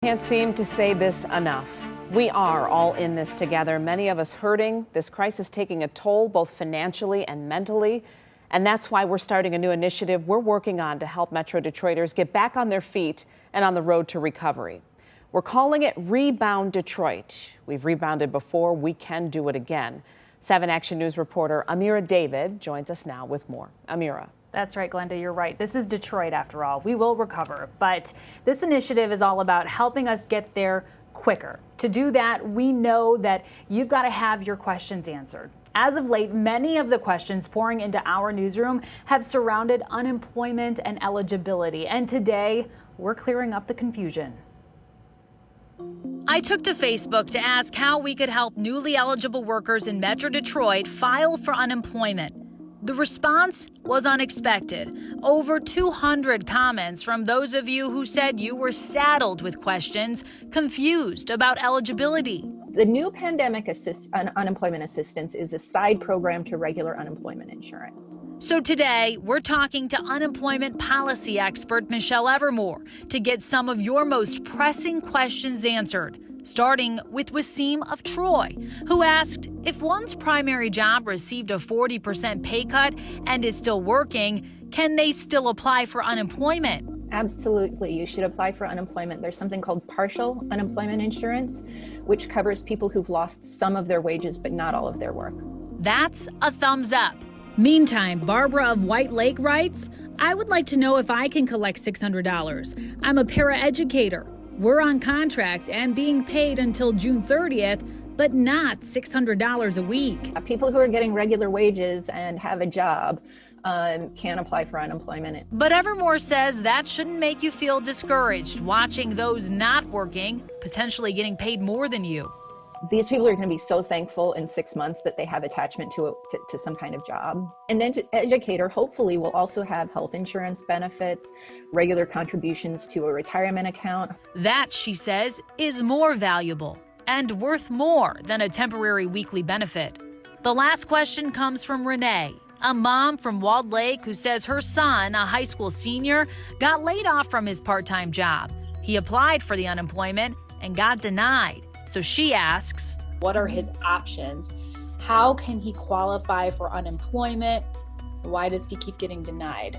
Can't seem to say this enough. We are all in this together. Many of us hurting. This crisis taking a toll both financially and mentally. And that's why we're starting a new initiative we're working on to help Metro Detroiters get back on their feet and on the road to recovery. We're calling it Rebound Detroit. We've rebounded before. We can do it again. 7 Action News reporter Amira David joins us now with more. Amira. That's right, Glenda, you're right. This is Detroit after all. We will recover, but this initiative is all about helping us get there quicker. To do that, we know that you've got to have your questions answered. As of late, many of the questions pouring into our newsroom have surrounded unemployment and eligibility, and today we're clearing up the confusion. I took to Facebook to ask how we could help newly eligible workers in Metro Detroit file for unemployment. The response was unexpected. Over 200 comments from those of you who said you were saddled with questions, confused about eligibility. The new pandemic unemployment assistance is a side program to regular unemployment insurance. So today, we're talking to unemployment policy expert Michelle Evermore to get some of your most pressing questions answered. Starting with Wasim of Troy, who asked if one's primary job received a 40% pay cut and is still working, can they still apply for unemployment? Absolutely. You should apply for unemployment. There's something called partial unemployment insurance, which covers people who've lost some of their wages but not all of their work. That's a thumbs up. Meantime, Barbara of White Lake writes, I would like to know if I can collect $600. I'm a paraeducator. We're on contract and being paid until June 30th, but not $600 a week. People who are getting regular wages and have a job can apply for unemployment. But Evermore says that shouldn't make you feel discouraged watching those not working, potentially getting paid more than you. These people are going to be so thankful in 6 months that they have attachment to some kind of job. And then educator hopefully will also have health insurance benefits, regular contributions to a retirement account. That, she says, is more valuable and worth more than a temporary weekly benefit. The last question comes from Renee, a mom from Walled Lake who says her son, a high school senior, got laid off from his part-time job. He applied for the unemployment and got denied. So she asks, what are his options? How can he qualify for unemployment? Why does he keep getting denied?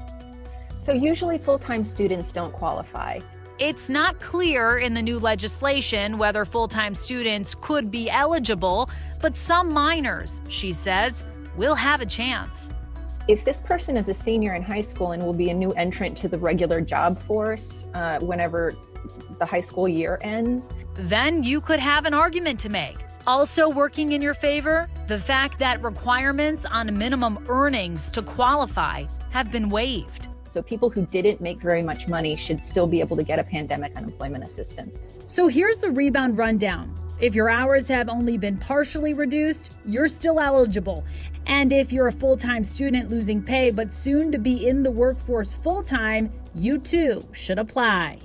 So usually full-time students don't qualify. It's not clear in the new legislation whether full-time students could be eligible, but some minors, she says, will have a chance. If this person is a senior in high school and will be a new entrant to the regular job force whenever the high school year ends, then you could have an argument to make. Also working in your favor, the fact that requirements on minimum earnings to qualify have been waived. So people who didn't make very much money should still be able to get a pandemic unemployment assistance. So here's the Rebound rundown. If your hours have only been partially reduced, you're still eligible. And if you're a full-time student losing pay but soon to be in the workforce full-time, you too should apply.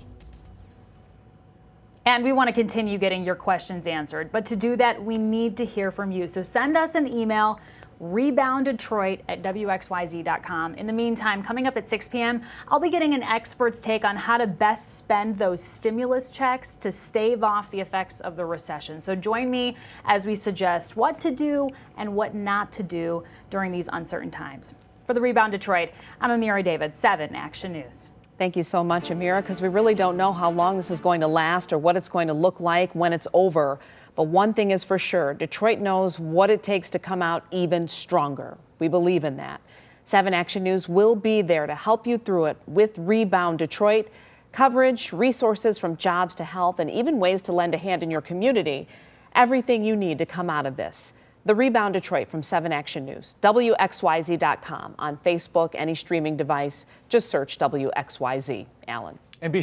And we want to continue getting your questions answered. But to do that, we need to hear from you. So send us an email, rebounddetroit@wxyz.com. In the meantime, coming up at 6 p.m., I'll be getting an expert's take on how to best spend those stimulus checks to stave off the effects of the recession. So join me as we suggest what to do and what not to do during these uncertain times. For the Rebound Detroit, I'm Amira David, 7 Action News. Thank you so much, Amira, because we really don't know how long this is going to last or what it's going to look like when it's over. But one thing is for sure, Detroit knows what it takes to come out even stronger. We believe in that. 7 Action News will be there to help you through it with Rebound Detroit. Coverage, resources from jobs to health, and even ways to lend a hand in your community. Everything you need to come out of this. The Rebound Detroit from 7 Action News, WXYZ.com, on Facebook, any streaming device. Just search WXYZ. Alan. And be